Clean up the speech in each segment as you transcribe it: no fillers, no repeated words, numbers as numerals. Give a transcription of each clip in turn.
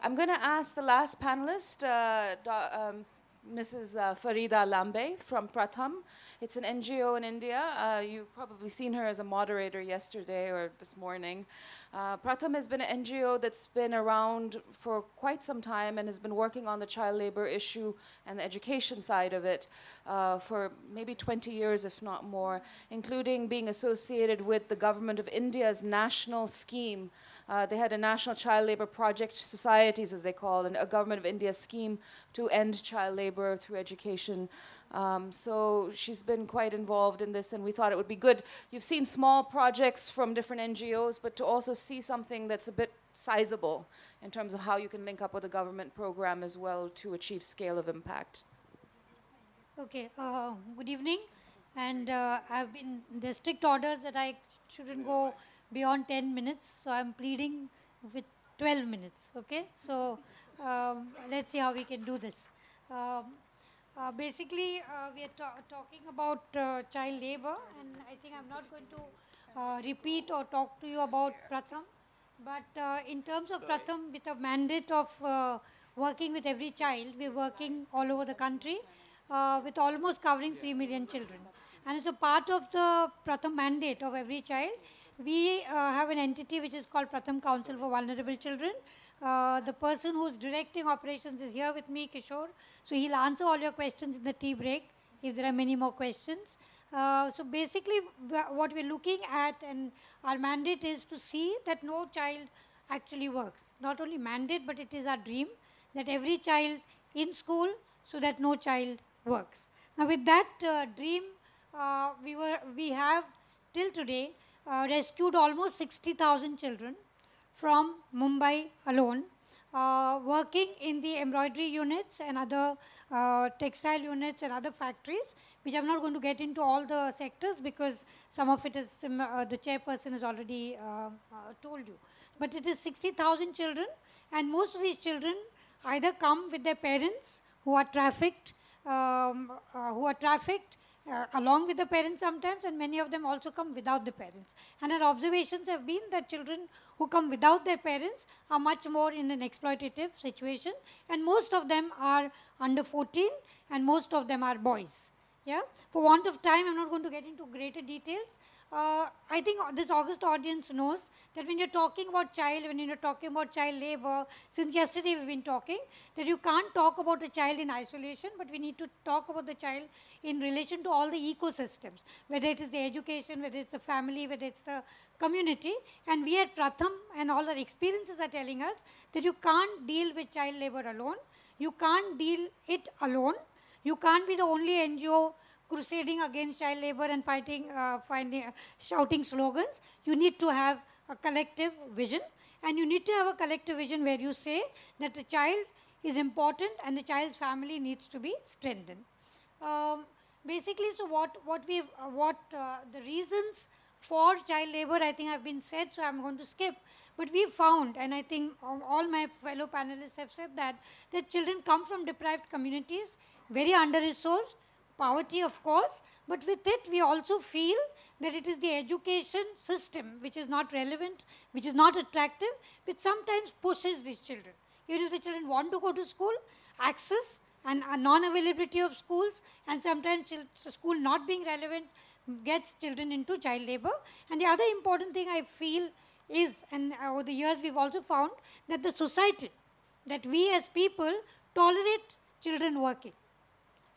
I'm going to ask the last panelist, Mrs. Farida Lambay from Pratham. It's an NGO in India. You've probably seen her as a moderator yesterday or this morning. Pratham has been an NGO that's been around for quite some time and has been working on the child labor issue and the education side of it for maybe 20 years, if not more, including being associated with the government of India's national scheme. They had a National Child Labor Project Societies, as they call it, a government of India scheme to end child labor through education. So she's been quite involved in this, and we thought it would be good. You've seen small projects from different NGOs, but to also see something that's a bit sizable in terms of how you can link up with a government program as well to achieve scale of impact. Okay, good evening. And I've been, there's strict orders that I shouldn't go beyond 10 minutes, so I'm pleading with 12 minutes, okay? So let's see how we can do this. Basically, we are talking about child labor, and I think I'm not going to repeat or talk to you about Pratham, but in terms of Pratham, with a mandate of working with every child, we're working all over the country with almost covering 3 million children. And as a part of the Pratham mandate of every child, we have an entity which is called Pratham Council for Vulnerable Children. The person who's directing operations is here with me, Kishore. So he'll answer all your questions in the tea break if there are many more questions. So basically what we're looking at, and our mandate is to see that no child actually works. Not only mandate, but it is our dream that every child in school so that no child works. Now with that dream, we have till today rescued almost 60,000 children from Mumbai alone, working in the embroidery units and other textile units and other factories, which I'm not going to get into all the sectors because some of it is the chairperson has already told you. But it is 60,000 children, and most of these children either come with their parents who are trafficked, along with the parents sometimes, and many of them also come without the parents. And our observations have been that children who come without their parents are much more in an exploitative situation, and most of them are under 14, and most of them are boys. Yeah? For want of time, I'm not going to get into greater details. I think this August audience knows that when you're talking about child, when you're talking about child labor, since yesterday we've been talking, that you can't talk about a child in isolation, but we need to talk about the child in relation to all the ecosystems, whether it is the education, whether it's the family, whether it's the community. And we at Pratham and all our experiences are telling us that you can't deal with child labor alone. You can't deal it alone. You can't be the only NGO crusading against child labor and shouting slogans. You need to have a collective vision, and you need to have a collective vision where you say that the child is important and the child's family needs to be strengthened. Basically, so the reasons for child labor, I think have been said, so I'm going to skip. But we found, and I think all my fellow panelists have said that children come from deprived communities, very under-resourced, poverty of course, but with it we also feel that it is the education system which is not relevant, which is not attractive, which sometimes pushes these children. Even if the children want to go to school, access and a non-availability of schools, and sometimes school not being relevant gets children into child labor. And the other important thing I feel is, and over the years we've also found, that the society, that we as people tolerate children working.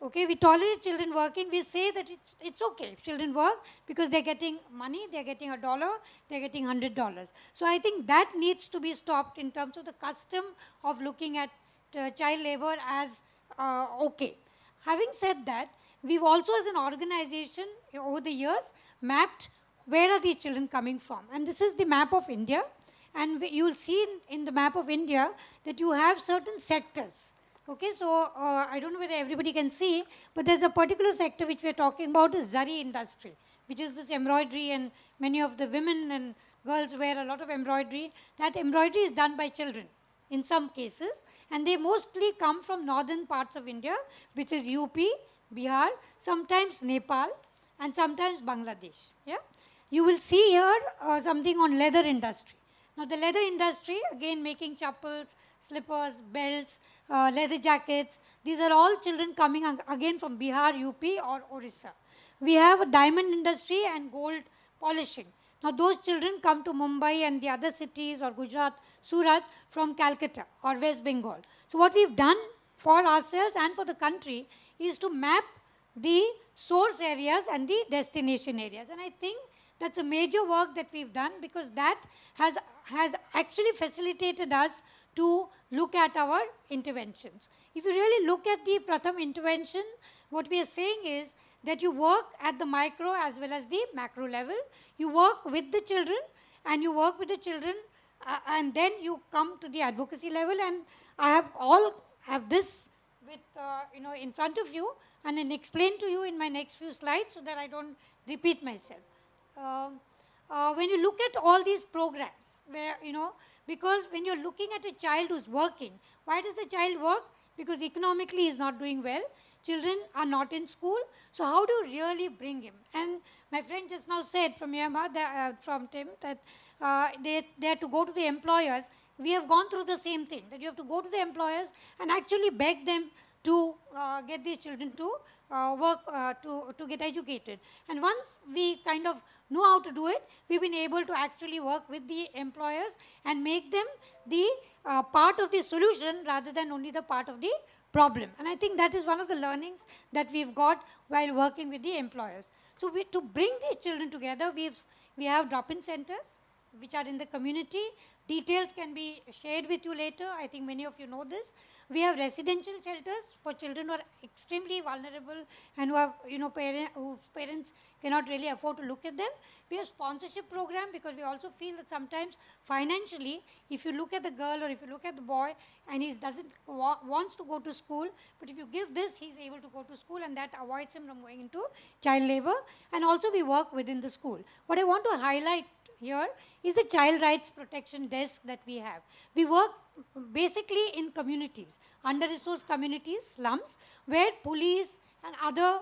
Okay, we tolerate children working. We say that it's okay if children work because they're getting money, they're getting $1, they're getting $100. So I think that needs to be stopped in terms of the custom of looking at child labor as okay. Having said that, we've also as an organization over the years mapped where are these children coming from. And this is the map of India. And you'll see in the map of India that you have certain sectors. Okay, so I don't know whether everybody can see, but there's a particular sector which we're talking about is Zari industry, which is this embroidery, and many of the women and girls wear a lot of embroidery. That embroidery is done by children in some cases, and they mostly come from northern parts of India, which is UP, Bihar, sometimes Nepal, and sometimes Bangladesh. Yeah? You will see here something on leather industry. Now the leather industry, again making chappals, slippers, belts, leather jackets, these are all children coming again from Bihar, UP or Orissa. We have a diamond industry and gold polishing. Now those children come to Mumbai and the other cities or Gujarat, Surat from Calcutta or West Bengal. So what we've done for ourselves and for the country is to map the source areas and the destination areas. And I think that's a major work that we've done, because that has actually facilitated us to look at our interventions. If you really look at the Pratham intervention, what we are saying is that you work at the micro as well as the macro level. You work with the children and you work with the children and then you come to the advocacy level. And I have this with, in front of you, and I'll explain to you in my next few slides so that I don't repeat myself. When you look at all these programs, where, because when you're looking at a child who's working, why does the child work? Because economically he's not doing well. Children are not in school. So how do you really bring him? And my friend just now said from Myanmar, from Tim, that they have to go to the employers. We have gone through the same thing, that you have to go to the employers and actually beg them to get these children to work, to get educated. And once we kind of know how to do it, we've been able to actually work with the employers and make them the part of the solution rather than only the part of the problem. And I think that is one of the learnings that we've got while working with the employers. So to bring these children together, we have drop-in centers which are in the community. Details can be shared with you later. I think many of you know this. We have residential shelters for children who are extremely vulnerable and who have, whose parents cannot really afford to look at them. We have sponsorship program, because we also feel that sometimes financially, if you look at the girl or if you look at the boy and he wants to go to school, but if you give this, he's able to go to school, and that avoids him from going into child labor. And also we work within the school. What I want to highlight here is the child rights protection desk that we have. We work basically in communities, under-resourced communities, slums, where police and other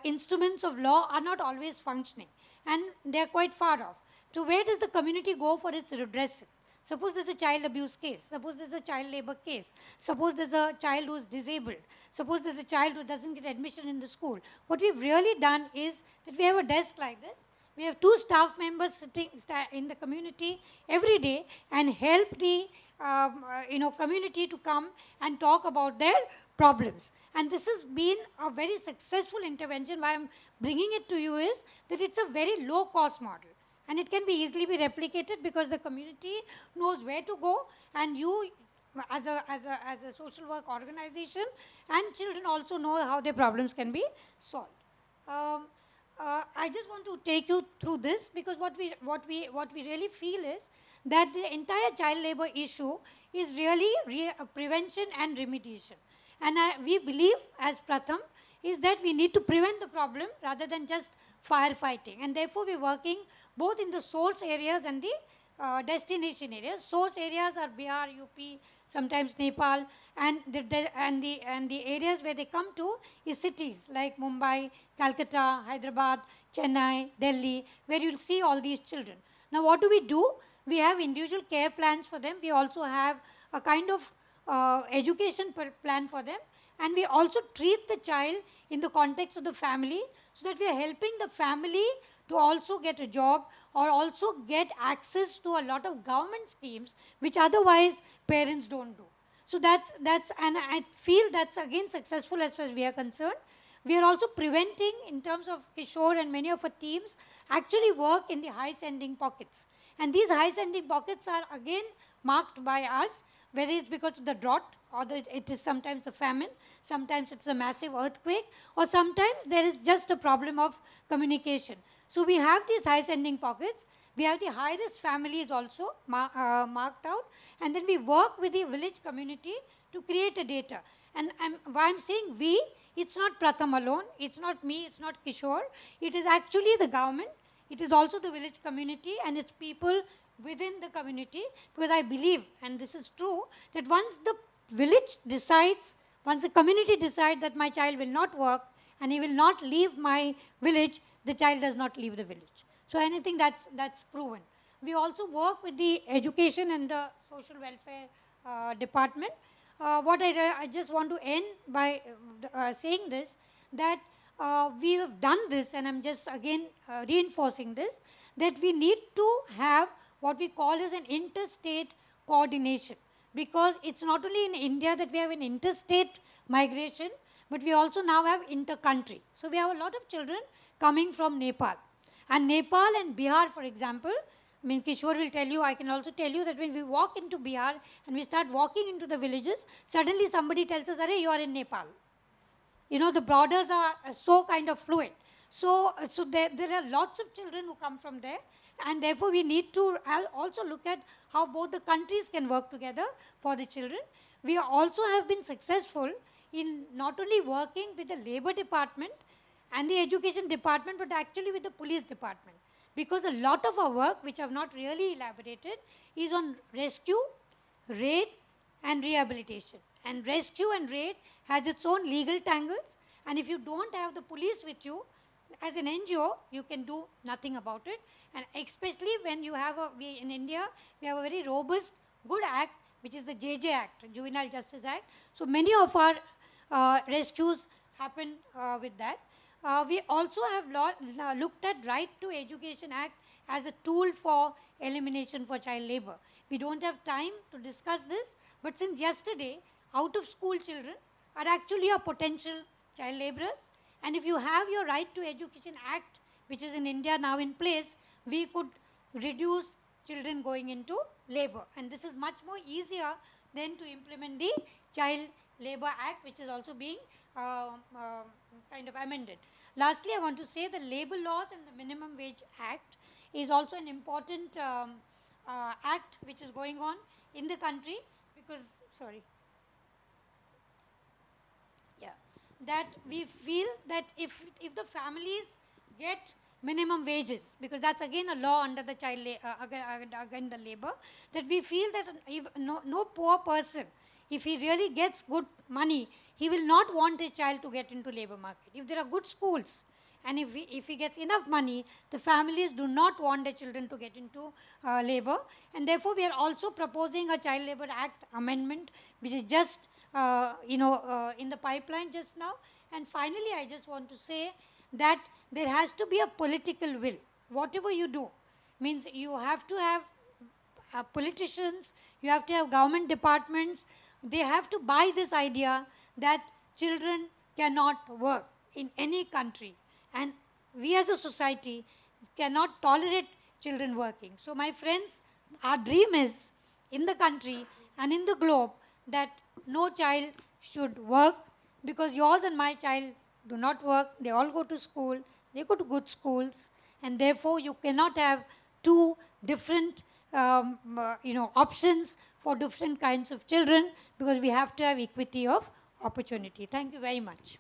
instruments of law are not always functioning, and they are quite far off. So where does the community go for its redressal? Suppose there's a child abuse case. Suppose there's a child labor case. Suppose there's a child who's disabled. Suppose there's a child who doesn't get admission in the school. What we've really done is that we have a desk like this. We have 2 staff members sitting in the community every day and help the community to come and talk about their problems. And this has been a very successful intervention. Why I'm bringing it to you is that it's a very low-cost model. And it can be easily be replicated because the community knows where to go, and you as a social work organization and children also know how their problems can be solved. I just want to take you through this, because what we really feel is that the entire child labor issue is really prevention and remediation. And we believe as Pratham is that we need to prevent the problem rather than just firefighting. And therefore we're working both in the source areas and the destination areas. Source areas are Bihar, UP, sometimes Nepal, and the areas where they come to is cities like Mumbai, Calcutta, Hyderabad, Chennai, Delhi, where you'll see all these children. Now what do? We have individual care plans for them. We also have a kind of education plan for them. And we also treat the child in the context of the family, so that we are helping the family to also get a job or also get access to a lot of government schemes which otherwise parents don't do. So and I feel that's again successful as far as we are concerned. We are also preventing, in terms of Kishore and many of our teams, actually work in the high-sending pockets. And these high-sending pockets are again marked by us, whether it's because of the drought, or it is sometimes a famine, sometimes it's a massive earthquake, or sometimes there is just a problem of communication. So we have these high-sending pockets. We have the high-risk families also marked out, and then we work with the village community to create a data. And why I'm saying we, it's not Pratham alone, it's not me, it's not Kishore, it is actually the government, it is also the village community, and it's people within the community, because I believe, and this is true, that once the village decides, once the community decides that my child will not work and he will not leave my village, the child does not leave the village. So I think that's proven. We also work with the education and the social welfare department. I just want to end by saying this, that we have done this, and I'm just again reinforcing this, that we need to have what we call as an interstate coordination, because it's not only in India that we have an interstate migration, but we also now have inter-country. So we have a lot of children coming from Nepal. And Nepal and Bihar, for example, I mean, Kishore will tell you, I can also tell you that when we walk into Bihar and we start walking into the villages, suddenly somebody tells us, "Arey, you are in Nepal." You know, the borders are so kind of fluid. So there are lots of children who come from there, and therefore we need to also look at how both the countries can work together for the children. We also have been successful in not only working with the labor department and the education department, but actually with the police department. Because a lot of our work, which I have not really elaborated, is on rescue, raid, and rehabilitation. And rescue and raid has its own legal tangles, and if you don't have the police with you, as an NGO, you can do nothing about it. And especially when you have in India, we have a very robust, good act, which is the JJ Act, Juvenile Justice Act. So many of our rescues happen with that. We also have looked at Right to Education Act as a tool for elimination for child labor. We don't have time to discuss this, but since yesterday, out of school children are actually a potential child laborers. And if you have your Right to Education Act, which is in India now in place, we could reduce children going into labor. And this is much more easier than to implement the Child Labor Act, which is also being kind of amended. Lastly, I want to say the labor laws and the Minimum Wage Act is also an important act which is going on in the country, because, that we feel that if the families get minimum wages, because that's again a law under the again the labor, that we feel that no poor person, if he really gets good money, he will not want his child to get into labor market. If there are good schools, and if he gets enough money, the families do not want their children to get into labor. And therefore, we are also proposing a Child Labor Act amendment, which is just in the pipeline just now. And finally, I just want to say that there has to be a political will. Whatever you do, means you have to have politicians, you have to have government departments. They have to buy this idea that children cannot work in any country. And we as a society cannot tolerate children working. So my friends, our dream is in the country and in the globe that no child should work, because yours and my child do not work. They all go to school. They go to good schools. And therefore, you cannot have two different options for different kinds of children, because we have to have equity of opportunity. Thank you very much.